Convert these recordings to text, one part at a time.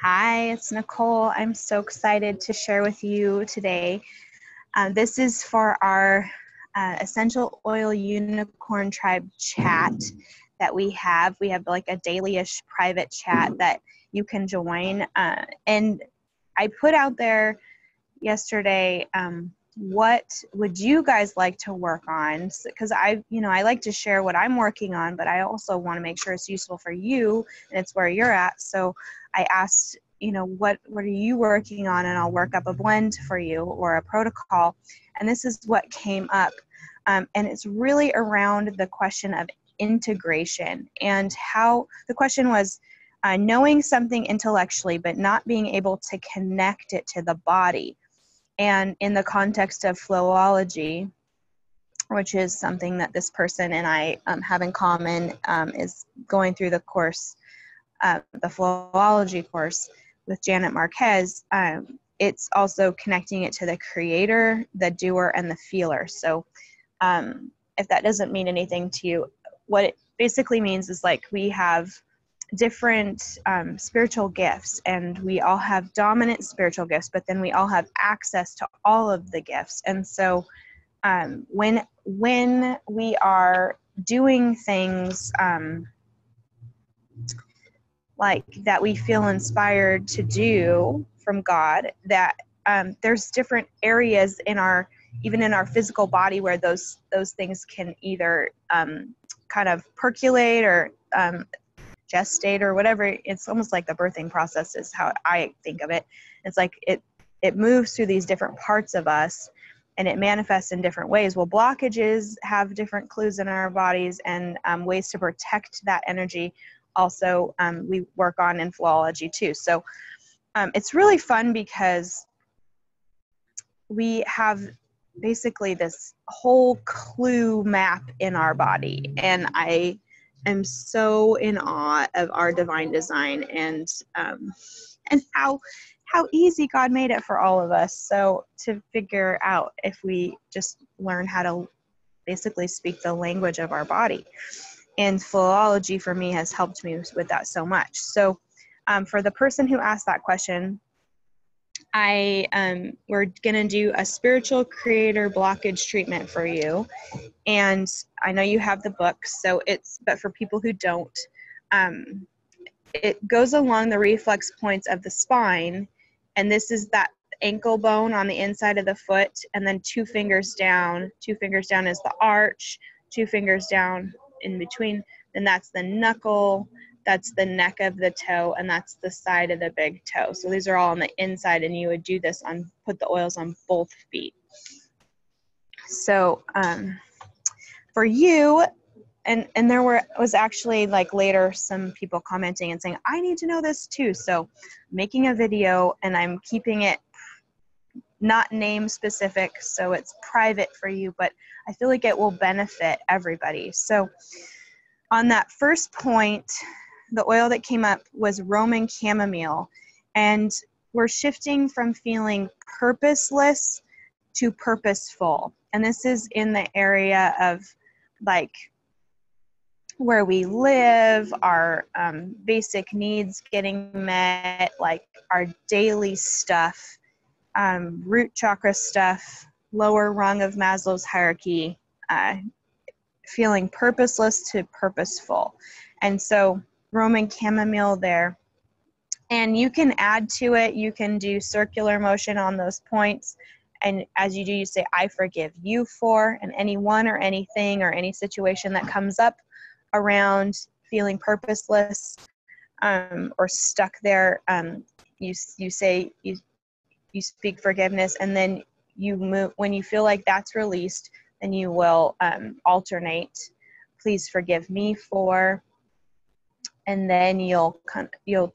Hi, it's Nicole. I'm so excited to share with you today. This is for our Essential Oil Unicorn Tribe chat that we have. We have like a daily-ish private chat that you can join. And I put out there yesterday, what would you guys like to work on? Because I like to share what I'm working on, but I also want to make sure it's useful for you and it's where you're at. So I asked, what are you working on? And I'll work up a blend for you or a protocol. And this is what came up. And it's really around the question of integration and how the question was knowing something intellectually, but not being able to connect it to the body. And in the context of flowology, which is something that this person and I have in common, is going through the course, the flowology course with Janet Marquez. It's also connecting it to the creator, the doer, and the feeler. So if that doesn't mean anything to you, what it basically means is like we have different spiritual gifts, and we all have dominant spiritual gifts, but then we all have access to all of the gifts. And so when we are doing things like that we feel inspired to do from God, that there's different areas even in our physical body where those things can either kind of percolate or gestate or whatever. It's almost like the birthing process is how I think of it. It's like it moves through these different parts of us and it manifests in different ways. Well, blockages have different clues in our bodies and ways to protect that energy. Also, we work on in flowology too. So it's really fun because we have basically this whole clue map in our body, and I am so in awe of our divine design and how easy God made it for all of us. So to figure out if we just learn how to basically speak the language of our body. And philology for me has helped me with that so much. So for the person who asked that question, we're going to do a spiritual creator blockage treatment for you. And I know you have the book, but for people who don't, it goes along the reflex points of the spine. And this is that ankle bone on the inside of the foot. And then 2 fingers down is the arch, 2 fingers down in between. Then that's the knuckle, that's the neck of the toe, and that's the side of the big toe. So these are all on the inside, and you would do this put the oils on both feet. So for you, and there was actually like later some people commenting and saying, I need to know this too. So making a video, and I'm keeping it not name specific, so it's private for you, but I feel like it will benefit everybody. So on that first point, the oil that came up was Roman chamomile, and we're shifting from feeling purposeless to purposeful. And this is in the area of like where we live, our basic needs getting met, like our daily stuff, root chakra stuff, lower rung of Maslow's hierarchy, feeling purposeless to purposeful. And so Roman chamomile there. And you can add to it, you can do circular motion on those points. And as you do, you say, I forgive you for, and anyone or anything or any situation that comes up around feeling purposeless or stuck there, you say, you speak forgiveness, and then you move. When you feel like that's released, then you will alternate, please forgive me for, and then you'll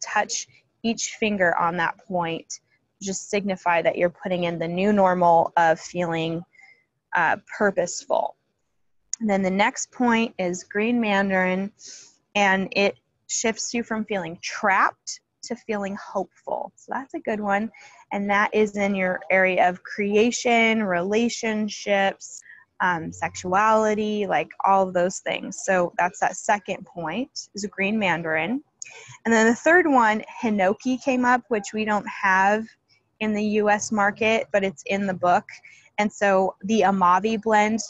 touch each finger on that point, just signify that you're putting in the new normal of feeling purposeful. And then the next point is green Mandarin, and it shifts you from feeling trapped to feeling hopeful. So that's a good one. And that is in your area of creation, relationships, sexuality, like all of those things. So that's that second point, is a green Mandarin. And then the third one, hinoki, came up, which we don't have in the US market, but it's in the book. And so the Amavi blend,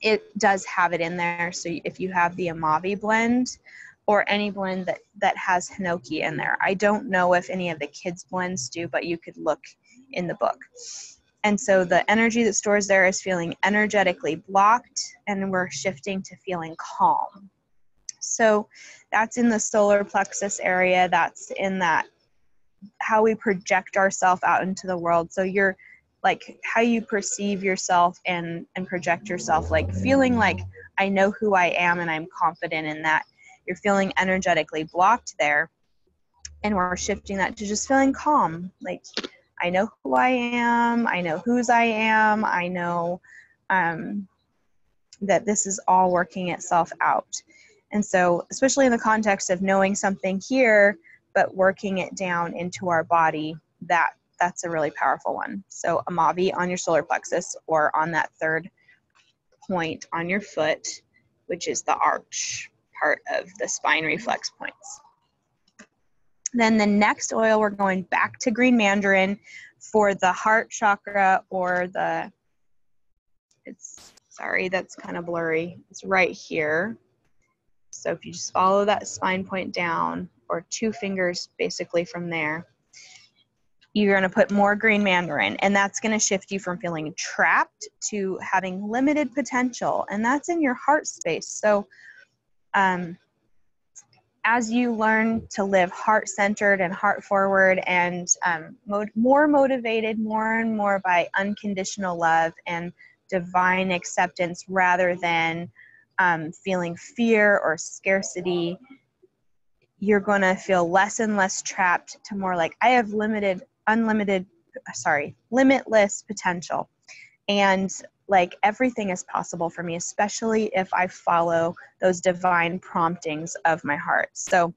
it does have it in there. So if you have the Amavi blend or any blend that has hinoki in there, I don't know if any of the kids blends do, but you could look in the book. And so the energy that stores there is feeling energetically blocked, and we're shifting to feeling calm. So that's in the solar plexus area. That's in that, how we project ourselves out into the world. So you're like how you perceive yourself and project yourself, like feeling like I know who I am and I'm confident in that. You're feeling energetically blocked there. And we're shifting that to just feeling calm. Like, I know who I am. I know whose I am. I know that this is all working itself out. And so, especially in the context of knowing something here, but working it down into our body, that's a really powerful one. So Amavi on your solar plexus, or on that third point on your foot, which is the arch part of the spine reflex points. Then the next oil, we're going back to green mandarin for the heart chakra, or sorry, that's kind of blurry. It's right here. So if you just follow that spine point down, or 2 fingers basically from there, you're going to put more green mandarin, and that's going to shift you from feeling trapped to having limited potential, and that's in your heart space. So as you learn to live heart-centered and heart-forward, and more motivated more and more by unconditional love and divine acceptance rather than feeling fear or scarcity, you're going to feel less and less trapped to more like, I have limitless potential. And like everything is possible for me, especially if I follow those divine promptings of my heart. So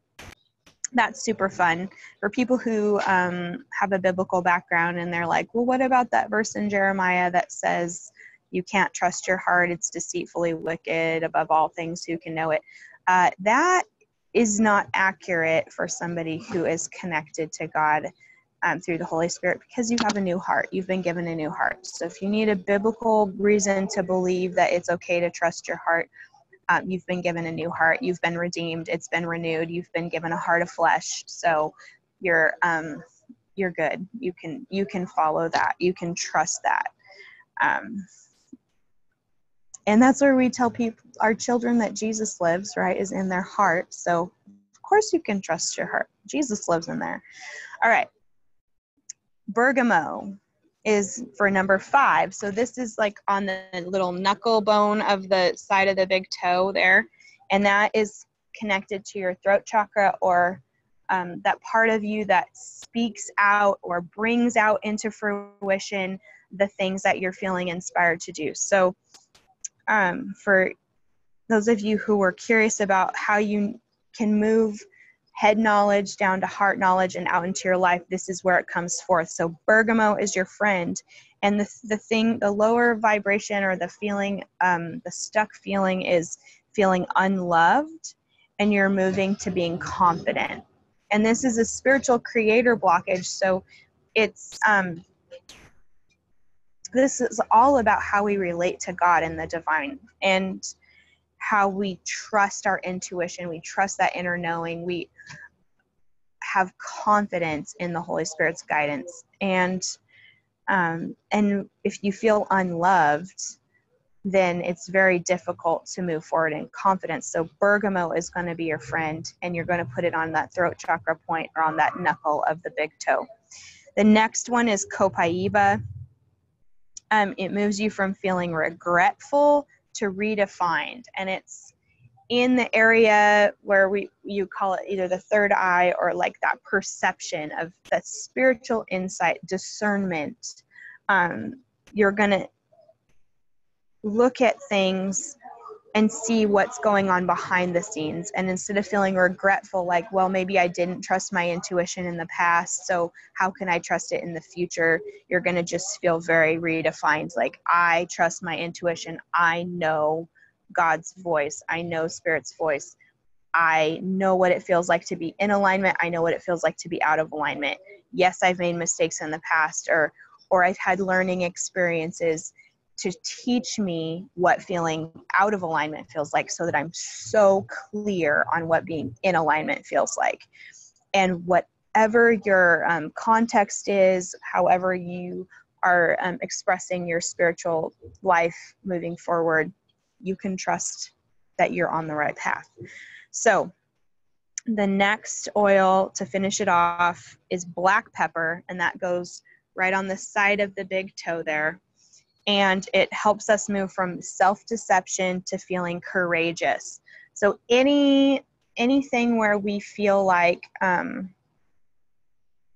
that's super fun for people who have a biblical background, and they're like, well, what about that verse in Jeremiah that says you can't trust your heart, it's deceitfully wicked, above all things, who can know it? That is not accurate for somebody who is connected to God through the Holy Spirit, because you have a new heart. You've been given a new heart. So if you need a biblical reason to believe that it's okay to trust your heart, you've been given a new heart. You've been redeemed. It's been renewed. You've been given a heart of flesh. So you're good. You can follow that. You can trust that. And that's where we tell people, our children, that Jesus lives, right, is in their heart. So of course you can trust your heart. Jesus lives in there. All right. Bergamo is for number 5. So this is like on the little knuckle bone of the side of the big toe there. And that is connected to your throat chakra, or that part of you that speaks out or brings out into fruition the things that you're feeling inspired to do. So for those of you who were curious about how you can move head knowledge down to heart knowledge and out into your life, this is where it comes forth. So Bergamo is your friend, and the lower vibration, or the feeling, the stuck feeling, is feeling unloved, and you're moving to being confident. And this is a spiritual creator blockage. So it's this is all about how we relate to God and the divine, and how we trust our intuition. We trust that inner knowing. We have confidence in the Holy Spirit's guidance. And if you feel unloved, then it's very difficult to move forward in confidence. So Bergamo is going to be your friend, and you're going to put it on that throat chakra point, or on that knuckle of the big toe. The next one is Copaiba. It moves you from feeling regretful to redefined, and it's in the area where you call it either the third eye, or like that perception of that spiritual insight, discernment. You're going to look at things and see what's going on behind the scenes. And instead of feeling regretful, like, well, maybe I didn't trust my intuition in the past, so how can I trust it in the future? You're going to just feel very redefined. Like, I trust my intuition. I know God's voice. I know Spirit's voice. I know what it feels like to be in alignment. I know what it feels like to be out of alignment. Yes, I've made mistakes in the past, or I've had learning experiences to teach me what feeling out of alignment feels like, so that I'm so clear on what being in alignment feels like. And whatever your context is, however you are expressing your spiritual life moving forward, you can trust that you're on the right path. So the next oil to finish it off is black pepper, and that goes right on the side of the big toe there. And it helps us move from self-deception to feeling courageous. So anything where we feel like,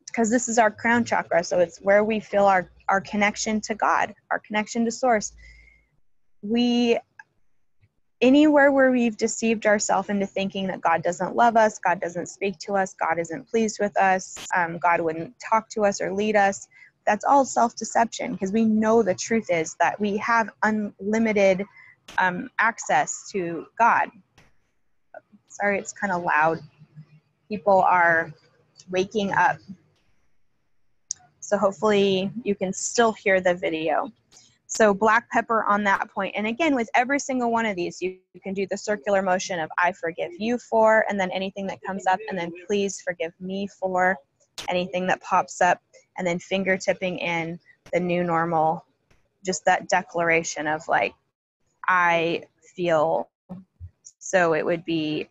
because this is our crown chakra, so it's where we feel our connection to God, our connection to source. Anywhere where we've deceived ourselves into thinking that God doesn't love us, God doesn't speak to us, God isn't pleased with us, God wouldn't talk to us or lead us, that's all self-deception, because we know the truth is that we have unlimited access to God. Sorry, it's kind of loud. People are waking up. So hopefully you can still hear the video. So black pepper on that point. And again, with every single one of these, you can do the circular motion of I forgive you for, and then anything that comes up, and then please forgive me for anything that pops up, and then finger tipping in the new normal, just that declaration of like, I feel. So it would be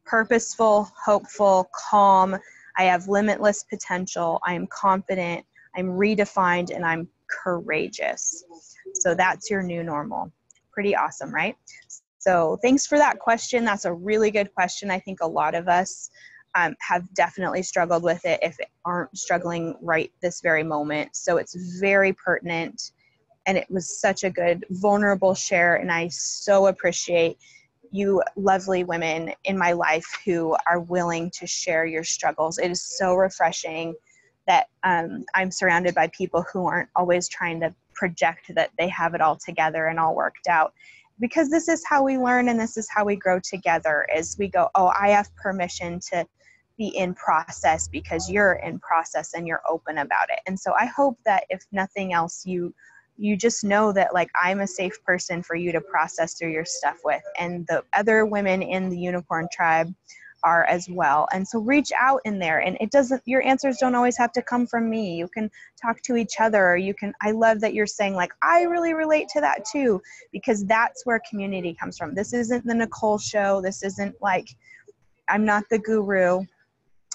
purposeful, hopeful, calm. I have limitless potential. I am confident. I'm redefined, and I'm courageous. So that's your new normal. Pretty awesome, right? So thanks for that question. That's a really good question. I think a lot of us have definitely struggled with it, if aren't struggling right this very moment. So it's very pertinent, and it was such a good vulnerable share. And I so appreciate you lovely women in my life who are willing to share your struggles. It is so refreshing that I'm surrounded by people who aren't always trying to project that they have it all together and all worked out, because this is how we learn, and this is how we grow together, as we go, oh, I have permission to be in process because you're in process and you're open about it. And so I hope that if nothing else, you just know that like I'm a safe person for you to process through your stuff with, and the other women in the unicorn tribe are as well. And so reach out in there, and your answers don't always have to come from me. You can talk to each other. I love that you're saying like, I really relate to that too, because that's where community comes from. This isn't the Nicole show. This isn't like, I'm not the guru.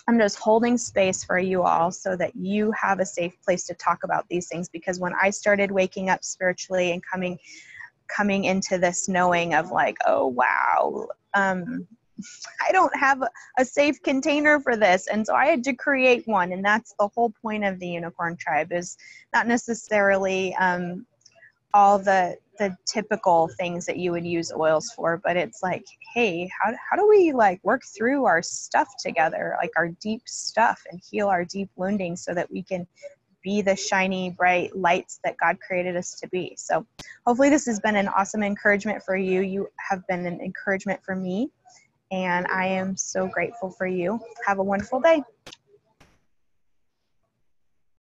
I'm just holding space for you all so that you have a safe place to talk about these things. Because when I started waking up spiritually and coming into this knowing of like, oh, wow, I don't have a safe container for this. And so I had to create one. And that's the whole point of the unicorn tribe, is not necessarily all the typical things that you would use oils for, but it's like, hey, how do we like work through our stuff together, like our deep stuff, and heal our deep wounding so that we can be the shiny, bright lights that God created us to be. So hopefully this has been an awesome encouragement for you. You have been an encouragement for me, and I am so grateful for you. Have a wonderful day.